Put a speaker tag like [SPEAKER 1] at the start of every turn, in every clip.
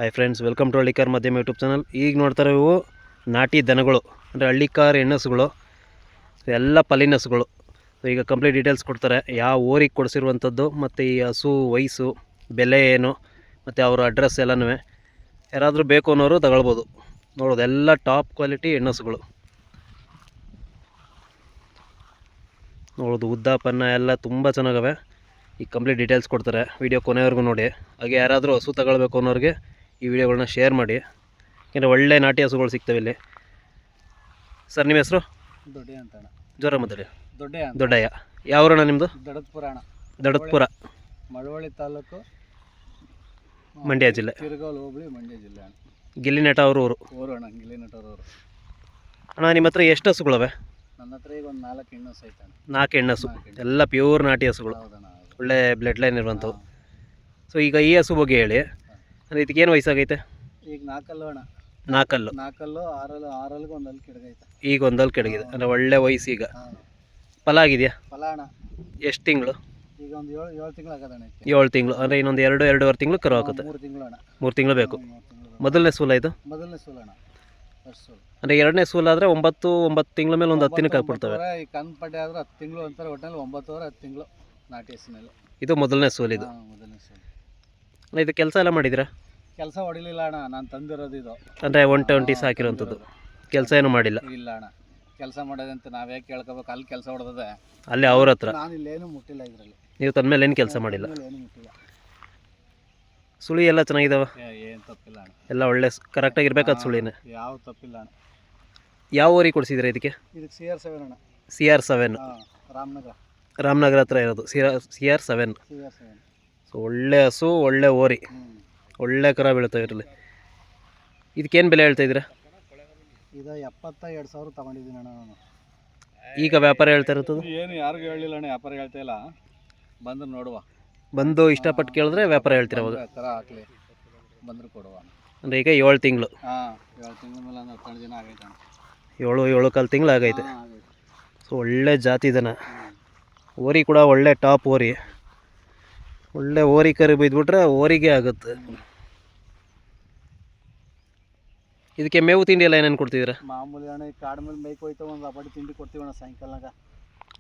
[SPEAKER 1] Hi friends, welcome to Hallikar Madhyama YouTube channel. ಈಗ ನೋಡ್ತಾರೆ ಇವು ನಾಟಿ ದನಗಳು, ಅಂದರೆ ಹಳ್ಳಿಕಾರ್ ಹೆಣ್ಣಸುಗಳು, ಎಲ್ಲ ಪಲಿನಸುಗಳು. ಈಗ ಕಂಪ್ಲೀಟ್ ಡೀಟೇಲ್ಸ್ ಕೊಡ್ತಾರೆ, ಯಾವ ಊರಿಗೆ ಕೊಡಿಸಿರುವಂಥದ್ದು ಮತ್ತು ಈ ಹಸು ವಯಸ್ಸು, ಬೆಲೆ ಏನು, ಮತ್ತು ಅವರ ಅಡ್ರೆಸ್ ಎಲ್ಲನೂ. ಯಾರಾದರೂ ಬೇಕು ಅನ್ನೋರು ತಗೊಳ್ಬೋದು. ನೋಡೋದು ಎಲ್ಲ ಟಾಪ್ ಕ್ವಾಲಿಟಿ ಹೆಣ್ಣಸುಗಳು. ನೋಡೋದು ಉದ್ದಾಪನ್ನ ಎಲ್ಲ ತುಂಬ ಚೆನ್ನಾಗವೆ. ಈಗ ಕಂಪ್ಲೀಟ್ ಡೀಟೇಲ್ಸ್ ಕೊಡ್ತಾರೆ, ವಿಡಿಯೋ ಕೊನೆವರೆಗೂ ನೋಡಿ. ಹಾಗೆ ಯಾರಾದರೂ ಹಸು ತಗೊಳ್ಬೇಕು ಅನ್ನೋರಿಗೆ ಈ ವಿಡಿಯೋಗಳನ್ನ ಶೇರ್ ಮಾಡಿ, ಯಾಕೆಂದರೆ ಒಳ್ಳೆ ನಾಟಿ ಹಸುಗಳು ಸಿಗ್ತವೆ ಇಲ್ಲಿ. ಸರ್, ನಿಮ್ಮ ಹೆಸರು?
[SPEAKER 2] ದೊಡ್ಡ ಅಂತ.
[SPEAKER 1] ಜ್ವರ ಮಾತಾಡಿ.
[SPEAKER 2] ದೊಡ್ಡಯ್ಯ.
[SPEAKER 1] ಯಾವೂರಣ್ಣ ನಿಮ್ಮದು?
[SPEAKER 2] ದಡತ್ಪುರ ಅಣ್ಣ.
[SPEAKER 1] ದಡತ್ಪುರ,
[SPEAKER 2] ಮಳವಳ್ಳಿ ತಾಲೂಕು,
[SPEAKER 1] ಮಂಡ್ಯ ಜಿಲ್ಲೆ.
[SPEAKER 2] ತಿರುಗೋಲ್ ಹೋಬಳಿ, ಮಂಡ್ಯ ಜಿಲ್ಲೆ ಅಣ್ಣ.
[SPEAKER 1] ಗಿಲ್ಲಿನಟ ಅವರು ಊರು
[SPEAKER 2] ಅಣ್ಣ, ಗಿಲ್ಲಿನಟರವರು.
[SPEAKER 1] ಅಣ್ಣ, ನಿಮ್ಮ ಹತ್ರ ಎಷ್ಟು ಹಸುಗಳವೆ?
[SPEAKER 2] ನನ್ನ ಹತ್ರ ಈಗ ಒಂದು 4 ಹೆಣ್ಣು ಐತೆ ಅಣ್ಣ.
[SPEAKER 1] 4 ಹೆಣ್ಣಸು, ಎಲ್ಲ ಪ್ಯೂರ್ ನಾಟಿ ಹಸುಗಳು, ಒಳ್ಳೆ ಬ್ಲಡ್ ಲೈನ್ ಇರುವಂಥವು. ಸೊ ಈಗ ಈ ಹಸು ಬಗ್ಗೆ ಹೇಳಿ, ಅಂದರೆ ಇದಕ್ಕೇನು ವಯಸ್ಸಾಗೈತೆ?
[SPEAKER 2] ಈಗ 4 ಅಣ್ಣ.
[SPEAKER 1] 4
[SPEAKER 2] ಆರಲ್ಲಿಗೆ ಒಂದು ಅಲ್ಲಿ ಕೆಡಗೈತೆ.
[SPEAKER 1] ಈಗ ಒಂದಲ್ಲಿ ಕೆಡಗಿದೆ, ಅಂದರೆ ಒಳ್ಳೆ ವಯಸ್ಸು. ಈಗ ಫಲ ಆಗಿದೆಯಾ?
[SPEAKER 2] ಫಲ ಅಣ್ಣ
[SPEAKER 1] ಎಷ್ಟು ತಿಂಗಳು?
[SPEAKER 2] ಈಗ ಒಂದು 7 ತಿಂಗಳು ಆಗದಣ್ಣ.
[SPEAKER 1] 7 ತಿಂಗಳು, ಅಂದರೆ ಇನ್ನೊಂದು 2-2.5 ತಿಂಗಳು ಕರು ಹಾಕುತ್ತೆ.
[SPEAKER 2] 3 ತಿಂಗಳು ಅಣ್ಣ.
[SPEAKER 1] 3 ತಿಂಗಳು ಬೇಕು. ಮೊದಲನೇ ಸೂಲ ಇದು?
[SPEAKER 2] ಮೊದಲನೇ ಸೂಲ ಅಣ್ಣ, ಫಸ್ಟ್ ಸೂಲ.
[SPEAKER 1] ಅಂದರೆ ಎರಡನೇ ಸೂಲಾದರೆ 9 ತಿಂಗಳ ಮೇಲೆ ಒಂದು 10 ದಿನಕ್ಕೆ ಹಾಕ್ಬಿಡ್ತವೆ.
[SPEAKER 2] ಈ ಕಣ್ಣು ಪಡ್ಡೆ ಆದ್ರೆ 10 ತಿಂಗಳು ಅಂತಾರೆ. ಒಟ್ಟಿನಲ್ಲಿ 9 ತಿಂಗಳು ನಾಟಿ ಹಸಿನಲ್ಲಿ.
[SPEAKER 1] ಇದು ಮೊದಲನೇ ಸೂಲ್. ಇದು
[SPEAKER 2] ಮೊದಲನೇ ಸೂಲ.
[SPEAKER 1] ಇದು ಕೆಲಸ ಎಲ್ಲ ಮಾಡಿದಿರಾ?
[SPEAKER 2] ಕೆಲಸ ಹೊಡಿಲಿಲ್ಲ ಅಣ್ಣ, ನಾನು ತಂದಿರೋದು ಇದು.
[SPEAKER 1] ಅಂದರೆ 120 ಹಾಕಿರೋಂಥದ್ದು, ಕೆಲಸ ಏನು ಮಾಡಿಲ್ಲ?
[SPEAKER 2] ಇಲ್ಲ ಅಣ್ಣ, ಕೆಲಸ ಮಾಡೋದಂತ ನಾವೇ ಕೇಳ್ಕೋಬೇಕು. ಅಲ್ಲಿ ಕೆಲಸ ಹೊಡೆದದೆ
[SPEAKER 1] ಅಲ್ಲಿ ಅವ್ರ ಹತ್ರ.
[SPEAKER 2] ನಾನು ಇಲ್ಲೇನು ಮುಟ್ಟಿಲ್ಲ ಇದರಲ್ಲಿ.
[SPEAKER 1] ನೀವು ತಂದ ಮೇಲೆ ಏನು ಕೆಲಸ ಮಾಡಿಲ್ಲ?
[SPEAKER 2] ಏನು ಮುಟ್ಟಿಲ್ಲ.
[SPEAKER 1] ಸುಳಿ ಎಲ್ಲ ಚೆನ್ನಾಗಿದಾವೆ?
[SPEAKER 2] ಏನು ತಪ್ಪಿಲ್ಲ ಅಣ್ಣ,
[SPEAKER 1] ಎಲ್ಲ ಒಳ್ಳೆ ಕರೆಕ್ಟಾಗಿರ್ಬೇಕಾದ ಸುಳಿನೇ.
[SPEAKER 2] ಯಾವ ತಪ್ಪಿಲ್ಲ ಅಣ್ಣ.
[SPEAKER 1] ಯಾವ ಊರಿಗೆ ಕೊಡಿಸಿದ್ರೆ ಇದಕ್ಕೆ?
[SPEAKER 2] ಇದಕ್ಕೆ CR7 ಅಣ್ಣ.
[SPEAKER 1] CR7,
[SPEAKER 2] ರಾಮನಗರ.
[SPEAKER 1] ರಾಮನಗರ ಹತ್ರ ಇರೋದು CR7. ಸೊ ಒಳ್ಳೆ ಹಸು, ಒಳ್ಳೆ ಓರಿ, ಒಳ್ಳೆ ಕರ ಬೀಳ್ತವೆ ಇರಲಿ. ಇದಕ್ಕೇನು ಬೆಲೆ ಹೇಳ್ತಾ ಇದ್ದೀರಾ?
[SPEAKER 2] ಇದು 72,000 ತಗೊಂಡಿದ್ದೀನಿ ಅಣ್ಣ ನಾನು.
[SPEAKER 1] ಈಗ ವ್ಯಾಪಾರ ಹೇಳ್ತಾ ಇರ್ತದೆ?
[SPEAKER 2] ಏನು ಯಾರಿಗೂ ಹೇಳಿಲ್ಲ ಅಣ್ಣ, ವ್ಯಾಪಾರ ಹೇಳ್ತಾ ಇಲ್ಲ. ಬಂದ್ರೆ ನೋಡುವ.
[SPEAKER 1] ಬಂದು ಇಷ್ಟಪಟ್ಟು ಕೇಳಿದ್ರೆ ವ್ಯಾಪಾರ ಹೇಳ್ತೀರ ಅವಾಗ?
[SPEAKER 2] ಕರ ಹಾಕ್ಲಿ, ಬಂದ್ರೆ ಕೊಡುವ.
[SPEAKER 1] ಅಂದರೆ ಈಗ 7 ತಿಂಗಳು.
[SPEAKER 2] 7 ತಿಂಗಳ ಮೇಲೆ 12 ದಿನ ಆಗೈತೆ ಅಣ್ಣ.
[SPEAKER 1] 7-7.25 ತಿಂಗಳು ಆಗೈತೆ. ಸೊ ಒಳ್ಳೆ ಜಾತಿ ದನ. ಓರಿ ಕೂಡ ಒಳ್ಳೆ ಟಾಪ್ ಓರಿ. ಒಳ್ಳೆ ಓರಿ ಕರಿ ಬಿದ್ದುಬಿಟ್ರೆ ಓರಿಗೆ ಆಗುತ್ತೆ. ಇದಕ್ಕೆ ಮೇವು ತಿಂಡಿ ಎಲ್ಲ ಏನೇನು ಕೊಡ್ತಿದ್ದೀರಾ?
[SPEAKER 2] ಮಾಮೂಲಿ ಅಣ್ಣ, ಈ ಕಾಡು ಮೇಲೆ ಮೇಯ್ಕೆ ಹೋಯ್ತು, ಒಂದು ಅಬಡಿ ತಿಂಡಿ ಕೊಡ್ತೀವಿ ಅಣ್ಣ ಸಾಯಂಕಾಲನಾಗ.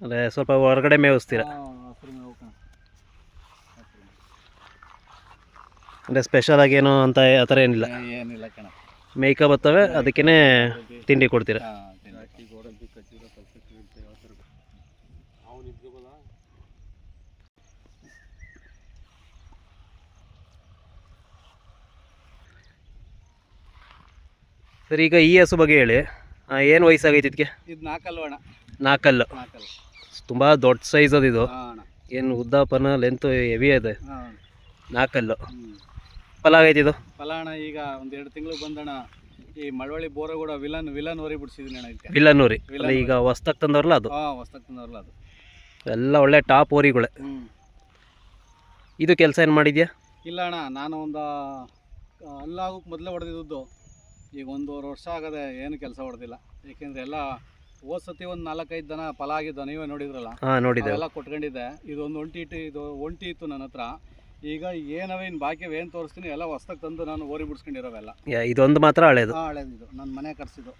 [SPEAKER 1] ಅಂದರೆ ಸ್ವಲ್ಪ ಹೊರಗಡೆ ಮೇವಿಸ್ತೀರಾ?
[SPEAKER 2] ಹಸಿರು ಮೇವು ಕಣ.
[SPEAKER 1] ಅಂದರೆ ಸ್ಪೆಷಲ್ ಆಗಿ ಏನೋ ಅಂತ ಆ ಥರ ಏನಿಲ್ಲ?
[SPEAKER 2] ಏನಿಲ್ಲ ಕಣ,
[SPEAKER 1] ಮೇಯ್ಕ ಬರ್ತವೆ, ಅದಕ್ಕೇ ತಿಂಡಿ ಕೊಡ್ತೀರಾ? ಸರ್, ಈಗ ಈ ಹಸು ಬಗ್ಗೆ ಹೇಳಿ, ಏನು ವಯಸ್ಸಾಗೈತಿ ಇದಕ್ಕೆ?
[SPEAKER 2] ಇದು 4 ಅಣ್ಣ.
[SPEAKER 1] 4. ತುಂಬ ದೊಡ್ಡ ಸೈಜ್ ಅದು. ಇದು ಏನು ಉದ್ದಾಪನ ಲೆಂತ್ ಹೆವಿ ಇದೆ. 4. ಫಲ ಆಗೈತಿ ಇದು?
[SPEAKER 2] ಫಲ ಅಣ್ಣ ಈಗ ಒಂದು 2 ತಿಂಗಳು ಬಂದಣ್ಣ. ಈ ಮಳವಳ್ಳಿ ಬೋರಗೂಡ ವಿಲನ್ ಓರಿ ಬಿಡಿಸಿದ್ದೀನಿ ಅಣ್ಣ. ಇದಕ್ಕೆ
[SPEAKER 1] ವಿಲನ್ ಓರಿ ಈಗ ಹೊಸ್ದಾಗಿ ತಂದವ್ರಲ್ಲ ಅದು?
[SPEAKER 2] ಹೊಸ್ದಾಗಿ ತಂದವ್ರಲ್ಲ ಅದು. ಎಲ್ಲ
[SPEAKER 1] ಒಳ್ಳೆ ಟಾಪ್ ಓರಿಗಳೇ. ಇದು ಕೆಲಸ ಏನು ಮಾಡಿದ್ಯಾ?
[SPEAKER 2] ಇಲ್ಲ ಅಣ್ಣ, ನಾನು ಒಂದು ಅಲ್ಲಾಗೋಕ್ಕೆ ಮೊದಲೇ ಹೊಡೆದಿದ್ದು. ಈಗ 1.5 ವರ್ಷ ಆಗದೆ ಏನು ಕೆಲಸ ಹೊಡೆದಿಲ್ಲ. ಏಕೆಂದರೆ ಎಲ್ಲ ಹೋದ ಸತಿ ಒಂದು 4-5 ದನ ಫಲ ಆಗಿದ್ದು, ನೀವೇ ನೋಡಿದ್ರಲ್ಲ?
[SPEAKER 1] ನೋಡಿದ್ದೆ.
[SPEAKER 2] ಎಲ್ಲ ಕೊಟ್ಕೊಂಡಿದ್ದೆ. ಇದೊಂದು ಒಂಟಿ ಇತ್ತು ನನ್ನ ಹತ್ರ. ಈಗ ಏನವೇ ಇನ್ನು ಬಾಕಿ ಏನು ತೋರಿಸ್ತೀನಿ, ಎಲ್ಲ ಹೊಸ್ದಾಗಿ ತಂದು ನಾನು ಓರಿ ಬಿಡಿಸ್ಕೊಂಡಿರೋವೆಲ್ಲ.
[SPEAKER 1] ಇದೊಂದು ಮಾತ್ರ ಹಳೇದು?
[SPEAKER 2] ಹಳೇದು. ಇದು ನನ್ನ ಮನೆ ಕಟ್ಸಿದ್ದು.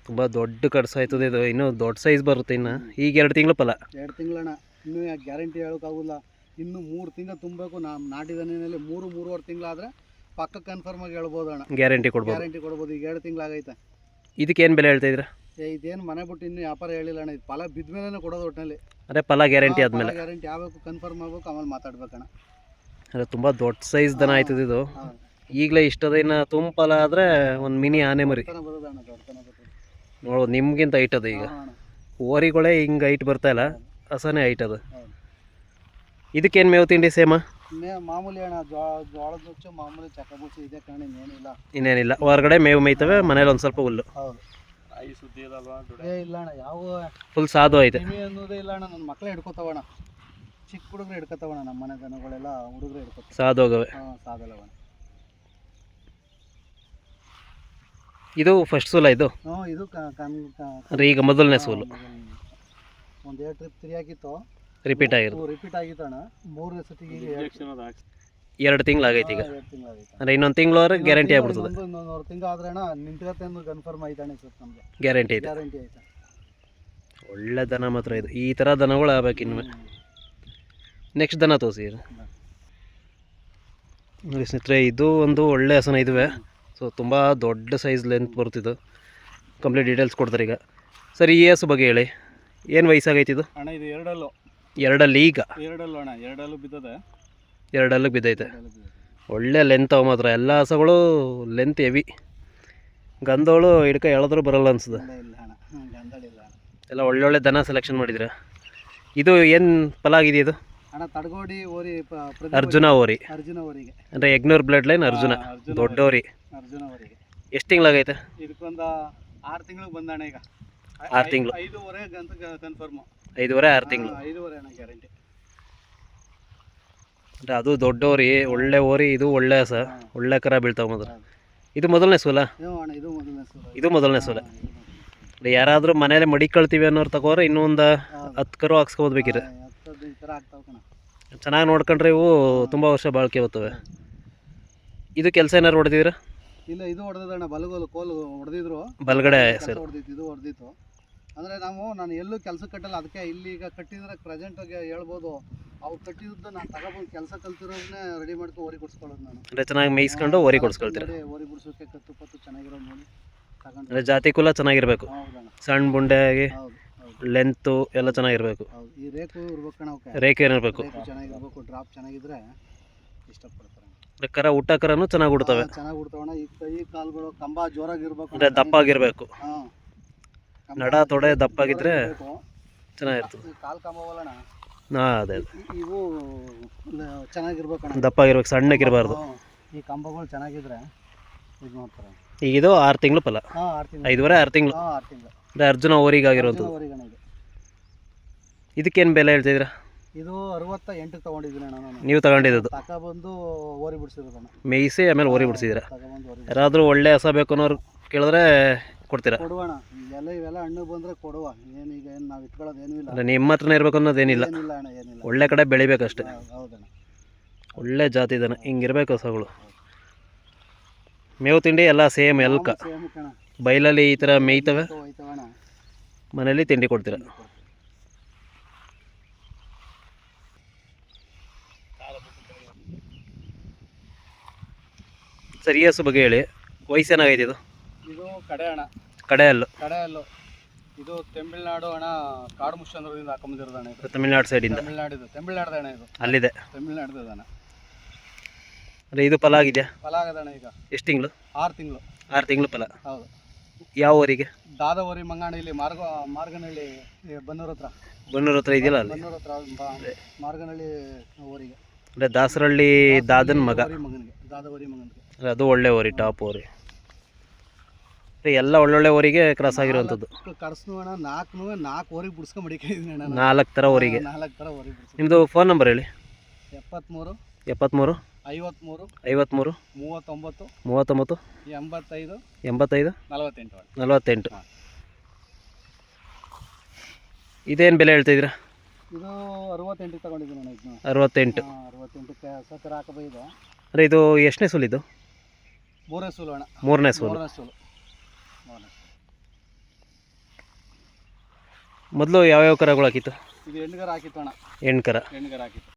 [SPEAKER 1] ತುಂಬ ದೊಡ್ಡ ಕಟ್ಸಾಯ್ತದೆ ಇದು. ಇನ್ನೂ ದೊಡ್ಡ ಸೈಜ್ ಬರುತ್ತೆ. ಇನ್ನು ಈಗ 2 ತಿಂಗಳು ಫಲ?
[SPEAKER 2] 2 ತಿಂಗಳಣ್ಣ. ಇನ್ನೂ ಗ್ಯಾರಂಟಿ ಹೇಳೋಕ್ಕಾಗೋಲ್ಲ. ಇನ್ನೂ 3 ತಿಂಗಳು ತುಂಬಬೇಕು. ನಾಟಿ ದನಿನಲ್ಲಿ 3-3.5 ತಿಂಗಳಾದರೆ ಪಕ್ಕ ಕನ್ಫರ್ಮ್ ಆಗಿ ಹೇಳ್ಬೋದು ಅಣ್ಣ.
[SPEAKER 1] ಗ್ಯಾರಂಟಿ ಕೊಡ್ಬೋದು?
[SPEAKER 2] ಈಗ 2 ತಿಂಗಳಾಗೈತೆ.
[SPEAKER 1] ಇದಕ್ಕೇನು ಬೆಲೆ ಹೇಳ್ತಾ ಇದ್ದೀರಾ?
[SPEAKER 2] ಇದೇನು ಮನೆ ಬಿಟ್ಟು ಇನ್ನೂ ವ್ಯಾಪಾರ ಹೇಳಿಲ್ಲ ಅಣ್ಣ. ಇದು ಫಲ ಬಿದ್ದ ಮೇಲೆ ಕೊಡೋದು ಒಟ್ಟಿನಲ್ಲಿ.
[SPEAKER 1] ಅದೇ ಫಲ ಗ್ಯಾರಂಟಿ ಆದಮೇಲೆ?
[SPEAKER 2] ಗ್ಯಾರಂಟಿ ಆಗಬೇಕು, ಕನ್ಫರ್ಮ್ ಆಗಬೇಕು, ಆಮೇಲೆ ಮಾತಾಡ್ಬೇಕಣ್ಣ.
[SPEAKER 1] ಅಂದರೆ ತುಂಬ ದೊಡ್ಡ ಸೈಜ್ ದನ ಆಯ್ತದೆ ಇದು. ಈಗಲೇ ಇಷ್ಟದ, ಇನ್ನು ತುಂಬ ಫಲ ಆದರೆ ಒಂದು ಮಿನಿ ಆನೆ ಮರಿ ನೋಡೋದು. ನಿಮ್ಗಿಂತ ಹೈಟ್ ಅದು. ಈಗ ಓರಿಗಳೇ ಹಿಂಗೆ ಹೈಟ್ ಬರ್ತಾಯಿಲ್ಲ, ಹಸನೇ ಹೈಟ್ ಅದು. ಇದಕ್ಕೇನು ಮೇವು ತಿಂಡಿ ಸೇಮ?
[SPEAKER 2] ಮಾಮೂಲಿ ಅಣ್ಣ, ಜೋಳದ ನುಚ್ಚು, ಮಾಮೂಲಿ ಚಕ್ಕಬುಚ್ಚು ಇದೆ ಕಣ.
[SPEAKER 1] ಇನ್ನೇನಿಲ್ಲ. ಹೊರಗಡೆ ಮೇವು ಮೇಯ್ತವೆ, ಮನೇಲಿ ಒಂದು ಸ್ವಲ್ಪ ಹುಲ್ಲು.
[SPEAKER 2] ಹೌದು. ಸುದ್ದಿ ಇಲ್ಲ ಅಣ್ಣ, ಯಾವ
[SPEAKER 1] ಫುಲ್ ಸಾಧು ಐತೆ
[SPEAKER 2] ಅನ್ನೋದೇ ಇಲ್ಲ ಅಣ್ಣ. ನನ್ನ ಮಕ್ಕಳೇ ಹಿಡ್ಕೊತಾವಣ್ಣ, ಚಿಕ್ಕ ಹುಡುಗರು ಹಿಡ್ಕೊತಾವಣ್ಣ. ನಮ್ಮ ಮನೆ ದನಗಳೆಲ್ಲ ಹುಡುಗರು ಹಿಡ್ಕೊತಾವೆ,
[SPEAKER 1] ಸಾಧೋಗವೆ.
[SPEAKER 2] ಸಾಧಲ್ಲವಣ್ಣ.
[SPEAKER 1] ಇದು ಫಸ್ಟ್ ಸೂಲ ಇದು?
[SPEAKER 2] ಇದು
[SPEAKER 1] ಅಂದರೆ ಈಗ ಮೊದಲನೇ ಸೂಲು.
[SPEAKER 2] ಒಂದು 2 ಟ್ರಿಪ್ ತಿರುಗಾಕಿತ್ತು,
[SPEAKER 1] ರಿಪೀಟ್ ಆಗಿತ್ತು
[SPEAKER 2] ಅಣ್ಣ. 3ನೇ ಸತಿಗೆ
[SPEAKER 1] 2 ತಿಂಗಳು ಆಗೈತೆ ಈಗ.
[SPEAKER 2] 2 ತಿಂಗಳಾಗೈತೆ.
[SPEAKER 1] ಅಂದರೆ ಇನ್ನೊಂದು ತಿಂಗಳವರೆಗೆ ಗ್ಯಾರಂಟಿ ಆಗ್ಬಿಡ್ತದೆ.
[SPEAKER 2] ಇನ್ನೊಂದು ತಿಂಗಳು ಆದ್ರೆ ಅಣ್ಣ ನಿಂತ್ಕತ್ತೆ ಅನ್ನೋ ಕನ್ಫರ್ಮ್ ಐತಣ್ಣ ಸರ್ ನಮಗೆ.
[SPEAKER 1] ಗ್ಯಾರಂಟಿ ಐತೆ.
[SPEAKER 2] ಗ್ಯಾರಂಟಿ ಐತೆ.
[SPEAKER 1] ಒಳ್ಳೆ ದನ ಮಾತ್ರ ಇದು. ಈ ಥರ ದನಗಳು ಆಗ್ಬೇಕು ಇನ್ನು. ನೆಕ್ಸ್ಟ್ ದನ ತೋರಿಸಿ ನೋಡಿ ಸ್ನೇಹಿತರೆ, ಇದು ಒಂದು ಒಳ್ಳೆ ಹಸನ ಇದುವೆ. ಸೊ ತುಂಬ ದೊಡ್ಡ ಸೈಜ್ ಲೆಂತ್ ಬರ್ತಿದ್ದು. ಕಂಪ್ಲೀಟ್ ಡೀಟೇಲ್ಸ್ ಕೊಡ್ತಾರೆ ಈಗ. ಸರ್ ಈ ಹಸು ಬಗ್ಗೆ ಹೇಳಿ, ಏನು ವಯಸ್ಸಾಗೈತಿ ಇದು?
[SPEAKER 2] ಅಣ್ಣ ಇದು ಎರಡಲ್ಲು
[SPEAKER 1] ಈಗ
[SPEAKER 2] ಅಣ್ಣ ಎರಡಲ್ಲು ಬಿದ್ದದೆ.
[SPEAKER 1] 2 ಅಲ್ಲಿಗೆ ಬಿದ್ದೈತೆ. ಒಳ್ಳೆ ಲೆಂತ್ ಅವ ಮಾತ್ರ. ಎಲ್ಲ ಹಸುಗಳು ಲೆಂತ್ ಹೆವಿ. ಗಂಧೋಳು ಹಿಡ್ಕ ಎಳೆದ್ರೂ ಬರಲ್ಲ ಅನ್ಸುತ್ತೆ.
[SPEAKER 2] ಇಲ್ಲ ಅಣ್ಣ, ಗಂಧಳಿಲ್ಲ
[SPEAKER 1] ಎಲ್ಲ ಒಳ್ಳೊಳ್ಳೆ ದನ ಸೆಲೆಕ್ಷನ್ ಮಾಡಿದ್ರೆ. ಇದು ಏನು ಫಲ ಆಗಿದೆ ಇದು?
[SPEAKER 2] ಅಣ್ಣ ತಡಗೋಡಿ ಓರಿ
[SPEAKER 1] ಅರ್ಜುನ ಓರಿ.
[SPEAKER 2] ಅರ್ಜುನ ಓರಿಗೆ
[SPEAKER 1] ಅಂದರೆ ಯಜ್ಞೂರ್ ಬ್ಲಡ್ ಲೈನ್ ಅರ್ಜುನ ದೊಡ್ಡ ಓರಿ.
[SPEAKER 2] ಅರ್ಜುನ ಓರಿಗೆ
[SPEAKER 1] ಎಷ್ಟು ತಿಂಗಳಾಗೈತೆ?
[SPEAKER 2] ಇದಕ್ಕೊಂದು 6 ತಿಂಗಳಿಗೆ ಬಂದಣ್ಣ ಈಗ.
[SPEAKER 1] 6 ತಿಂಗಳು.
[SPEAKER 2] 5.5 ಅಂತ ಕನ್ಫರ್ಮು.
[SPEAKER 1] 5.5 6 ತಿಂಗಳು.
[SPEAKER 2] 5.5 ಅಣ್ಣ ಗ್ಯಾರಂಟಿ.
[SPEAKER 1] ಅಂದರೆ ಅದು ದೊಡ್ಡ ಓರಿ, ಒಳ್ಳೆ ಓರಿ. ಇದು ಒಳ್ಳೆ ಹಸ, ಒಳ್ಳೆ ಕರ ಬೀಳ್ತಾವ ಮಾತ್ರ. ಇದು ಮೊದಲನೇ ಸೋಲ?
[SPEAKER 2] ಅಣ್ಣ ಇದು ಮೊದಲನೇ ಸೋಲ.
[SPEAKER 1] ಇದು ಮೊದಲನೇ ಸೋಲ. ಯಾರಾದರೂ ಮನೇಲಿ ಮಡಿಕೊಳ್ತೀವಿ ಅನ್ನೋರು ತಗೋರೆ ಇನ್ನೊಂದು 10 ಕರು ಹಾಕ್ಸ್ಕೊಬೋದು ಬೇಕಿದ್ರೆ.
[SPEAKER 2] ಈ ಥರ ಆಗ್ತಾವ ಕಣ.
[SPEAKER 1] ಚೆನ್ನಾಗಿ ನೋಡ್ಕೊಂಡ್ರೆ ಇವು ತುಂಬ ವರ್ಷ ಬಾಳಿಕೆ ಬರ್ತವೆ. ಇದು ಕೆಲಸ ಏನಾರು ಹೊಡೆದಿದ್ರ?
[SPEAKER 2] ಇಲ್ಲ, ಇದು ಹೊಡೆದಣ್ಣ. ಬಲಗೋಲು ಕೋಲು ಹೊಡೆದಿದ್ರು.
[SPEAKER 1] ಬಲಗಡೆ ಸರ್
[SPEAKER 2] ಹೊಡೆದಿತ್ತು, ಇದು ಹೊಡೆದಿತ್ತು. ಅಂದರೆ ನಾನು ಎಲ್ಲೂ ಕೆಲಸ ಕಟ್ಟಲ್ಲ. ಅದಕ್ಕೆ ಇಲ್ಲಿ ಈಗ ಕಟ್ಟಿದ್ರೆ ಪ್ರೆಸೆಂಟಾಗಿ ಹೇಳ್ಬೋದು. ಅವ್ರು ಕಟ್ಟಿದ್ದು ನಾನು ತಗೊಬಂದು ಕೆಲಸ ಕಲ್ತಿರೋದನ್ನೇ ರೆಡಿ ಮಾಡ್ಕೊಂಡು ಓರಿ ಕೊಡ್ಸ್ಕೊಳ್ಳೋದು ನಾನು.
[SPEAKER 1] ಅಂದರೆ ಚೆನ್ನಾಗಿ ಮೇಯಿಸ್ಕೊಂಡು ಓರಿ ಕೊಡಿಸ್ಕೊಳ್ತೀರ?
[SPEAKER 2] ಓರಿ ಬಿಡ್ಸೋಕ್ಕೆ ಕತ್ತು ಪತ್ತು ಚೆನ್ನಾಗಿರೋದು ನೋಡಿ ತಗೊಂಡು.
[SPEAKER 1] ಅಂದರೆ ಜಾತಿ ಕುಲ ಚೆನ್ನಾಗಿರಬೇಕು.
[SPEAKER 2] ಹೌದಣ್ಣ.
[SPEAKER 1] ಸಣ್ಣ ಬುಂಡೆಯಾಗಿ
[SPEAKER 2] ಹೌದು
[SPEAKER 1] ಲೆಂತು ಎಲ್ಲ ಚೆನ್ನಾಗಿರಬೇಕು.
[SPEAKER 2] ಹೌದು. ಈ ರೇಕು ಇರ್ಬೇಕಣ್ಣ. ಅವಕ್ಕೆ
[SPEAKER 1] ರೇಖೆ ಏನಿರಬೇಕು.
[SPEAKER 2] ರೇಕು ಚೆನ್ನಾಗಿರ್ಬೇಕು. ಡ್ರಾಪ್ ಚೆನ್ನಾಗಿದ್ರೆ ಇಷ್ಟಪಡ್ತಾರೆ.
[SPEAKER 1] ಕರ ಊಟ ಕರನು ಚೆನ್ನಾಗಿ ಉಡ್ತವೆ.
[SPEAKER 2] ಚೆನ್ನಾಗಿ ಉಡ್ತಾವಣ್ಣ. ಈ ಕೈ ಕಾಲುಗಳು ಕಂಬ ಜೋರಾಗಿರ್ಬೇಕು.
[SPEAKER 1] ಅಂದರೆ ದಪ್ಪಾಗಿರಬೇಕು.
[SPEAKER 2] ಹಾಂ,
[SPEAKER 1] ನಡ ತೊಡೆ ದಪ್ಪಾಗಿದ್ರೆ ಚೆನ್ನಾಗಿರ್ತದೆ.
[SPEAKER 2] ಕಾಲು ಕಂಬವಲ್ಲಣ್ಣ.
[SPEAKER 1] ಹಾಂ ಅದೇ
[SPEAKER 2] ಇವು ಚೆನ್ನಾಗಿರ್ಬೇಕಣ್ಣ.
[SPEAKER 1] ದಪ್ಪಾಗಿರ್ಬೇಕು, ಸಣ್ಣಕ್ಕಿರಬಾರ್ದು.
[SPEAKER 2] ಈ ಕಂಬಗಳು ಚೆನ್ನಾಗಿದ್ರೆ ಇದು ಮಾಡ್ತಾರೆ.
[SPEAKER 1] ಈಗ ಇದು 6 ತಿಂಗಳು ಫಲ.
[SPEAKER 2] ಹಾಂ 6 ತಿಂಗಳು.
[SPEAKER 1] 5.5 6 ತಿಂಗಳು.
[SPEAKER 2] ಹಾಂ 6 ತಿಂಗಳು.
[SPEAKER 1] ಅಂದರೆ ಅರ್ಜುನ ಓರಿಗಾಗಿರುವಂಥದ್ದು. ಇದಕ್ಕೇನು ಬೆಲೆ ಹೇಳ್ತಿದ್ದೀರಾ?
[SPEAKER 2] ಇದು 68 ತೊಗೊಂಡಿದ್ದೀನಿ ಅಣ್ಣ ನಾನು.
[SPEAKER 1] ನೀವು ತಗೊಂಡಿದ್ದು?
[SPEAKER 2] ತಗೊಬಂದು ಓರಿ ಬಿಡಿಸಿರೋದಣ್ಣ.
[SPEAKER 1] ಮೇಯಿಸಿ ಆಮೇಲೆ ಓರಿ ಬಿಡಿಸಿದ್ದೀರಾ?
[SPEAKER 2] ತಗೊಬಂದು ಓರಿ.
[SPEAKER 1] ಯಾರಾದರೂ ಒಳ್ಳೆ ಹಸ ಬೇಕು ಅನ್ನೋರು ಕೇಳಿದ್ರೆ ಕೊಡ್ತೀರಾ?
[SPEAKER 2] ಕೊಡುವಣ. ಇವೆಲ್ಲ ಹಣ್ಣು ಬಂದರೆ ಕೊಡುವ. ಏನೀಗ ಏನು ನಾವು ಇಟ್ಕೊಳ್ಳೋದು ಏನೂ ಇಲ್ಲ.
[SPEAKER 1] ಅಂದರೆ ನಿಮ್ಮ ಹತ್ರನೇ ಇರಬೇಕು ಅನ್ನೋದೇನಿಲ್ಲ.
[SPEAKER 2] ಏನಿಲ್ಲ ಅಣ್ಣ, ಏನಿಲ್ಲ.
[SPEAKER 1] ಒಳ್ಳೆ ಕಡೆ ಬೆಳಿಬೇಕಷ್ಟೇ.
[SPEAKER 2] ಹೌದಣ್ಣ.
[SPEAKER 1] ಒಳ್ಳೆ ಜಾತಿ ಇದನ್ನ ಹಿಂಗಿರ್ಬೇಕು ಹಸಗಳು. ಮೇವು ತಿಂಡಿ ಎಲ್ಲ ಸೇಮ್ ಎಲ್ಕ.
[SPEAKER 2] ಸೇಮ್ ಕಣ.
[SPEAKER 1] ಬೈಲಲ್ಲಿ ಈ ಥರ ಮೇಯ್ತವೆ,
[SPEAKER 2] ಹೋಯ್ತವಣ್ಣ.
[SPEAKER 1] ಮನೇಲಿ ತಿಂಡಿ ಕೊಡ್ತೀರಾ? ಸರ್ ಈ ಹಸು ಬಗ್ಗೆ ಹೇಳಿ, ವಯಸ್ಸೇನಾಗೈತೆ ಇದು?
[SPEAKER 2] ಇದು ಕಡೆ ಅಣ್ಣ.
[SPEAKER 1] ಕಡೆಯಲ್ಲು.
[SPEAKER 2] ಕಡೆಯಲ್ಲು. ಇದು ತಮಿಳ್ನಾಡು ಅಣ್ಣ. ಕಾಡು ಮುಷಂದ್ರದಿಂದ ಹಾಕೊಂಬಂದಿರೋದು ಅಣ್ಣ ಇದು.
[SPEAKER 1] ತಮಿಳ್ನಾಡು ಸೈಡಿಂದ?
[SPEAKER 2] ತಮಿಳ್ನಾಡು ಅಣ್ಣ ಇದು.
[SPEAKER 1] ಅಲ್ಲಿದೆ
[SPEAKER 2] ತಮಿಳ್ನಾಡು ಅಣ್ಣ.
[SPEAKER 1] ಅಂದರೆ ಇದು ಫಲ ಆಗಿದೆಯಾ?
[SPEAKER 2] ಫಲ ಆಗದಣ್ಣ ಈಗ.
[SPEAKER 1] ಎಷ್ಟು ತಿಂಗಳು?
[SPEAKER 2] 6 ತಿಂಗಳು.
[SPEAKER 1] 6 ತಿಂಗಳು ಫಲ.
[SPEAKER 2] ಹೌದು.
[SPEAKER 1] ಯಾವ ಊರಿಗೆ?
[SPEAKER 2] ದಾದವರಿ ಮಂಗಾಣ. ಇಲ್ಲಿ ಮಾರ್ಗನಹಳ್ಳಿ ಬನ್ನೂರ ಹತ್ರ.
[SPEAKER 1] ಬನ್ನೂರ ಹತ್ರ ಇದೆಯಲ್ಲ ಅಲ್ಲಿ?
[SPEAKER 2] ಬನ್ನೂರ ಹತ್ರ ಮಾರ್ಗನಹಳ್ಳಿ ಊರಿಗೆ.
[SPEAKER 1] ಅಂದರೆ ದಾಸರಳ್ಳಿ ದಾದನ ಮಗ.
[SPEAKER 2] ಮಗನಿಗೆ, ದಾದವರಿ ಮಗನಿಗೆ.
[SPEAKER 1] ಅದು ಒಳ್ಳೆ ಓರಿ, ಟಾಪ್ ಓರಿ. ಎಲ್ಲ ಒಳ್ಳೊಳ್ಳೆ ಓರಿಗೆ ಕ್ರಾಸ್ ಆಗಿರುವಂಥದ್ದು.
[SPEAKER 2] ಕರ್ಸ್ನು ಅಣ್ಣ. 4 ಓರಿಗೆ ಬಿಡಿಸ್ಕೊಂಡು ಮಡಿಕೊಂಡಿದ್ದೀನಿ ಅಣ್ಣ.
[SPEAKER 1] 4 ಥರ ಓರಿಗೆ.
[SPEAKER 2] 4 ಥರ ಓರಿಗೆ ಬಿಡಿಸ್ಕೊಂಡು.
[SPEAKER 1] ನಿಮ್ಮದು ಫೋನ್ ನಂಬರ್ ಹೇಳಿ.
[SPEAKER 2] 73
[SPEAKER 1] 73
[SPEAKER 2] 53
[SPEAKER 1] 53
[SPEAKER 2] 39
[SPEAKER 1] 39
[SPEAKER 2] 85
[SPEAKER 1] 85
[SPEAKER 2] 48.
[SPEAKER 1] 48. ಇದೇನು ಬೆಲೆ ಹೇಳ್ತಿದ್ದೀರಾ?
[SPEAKER 2] ಇದು 68 ತಗೊಂಡಿದ್ದೀನಿ ಅಣ್ಣ. ಇದನ್ನ
[SPEAKER 1] 68.
[SPEAKER 2] 68ಕ್ಕೆ ಸಕ್ಕರ ಹಾಕಬೇಕು.
[SPEAKER 1] ಅಂದರೆ ಇದು ಎಷ್ಟನೇ ಸೂಲು ಇದು?
[SPEAKER 2] 3ನೇ ಸೂಲು ಅಣ್ಣ.
[SPEAKER 1] 3ನೇ ಸೂಲು. ಮೊದಲು ಯಾವ್ಯಾವ ಕರಗಳು ಹಾಕಿತ್ತು?
[SPEAKER 2] ಇದು ಹೆಣ್ಗರ ಹಾಕಿತ್ತು ಅಣ್ಣ.
[SPEAKER 1] ಹೆಣ್ಕರ.
[SPEAKER 2] ಹೆಣ್ಗರ ಹಾಕಿತ್ತು.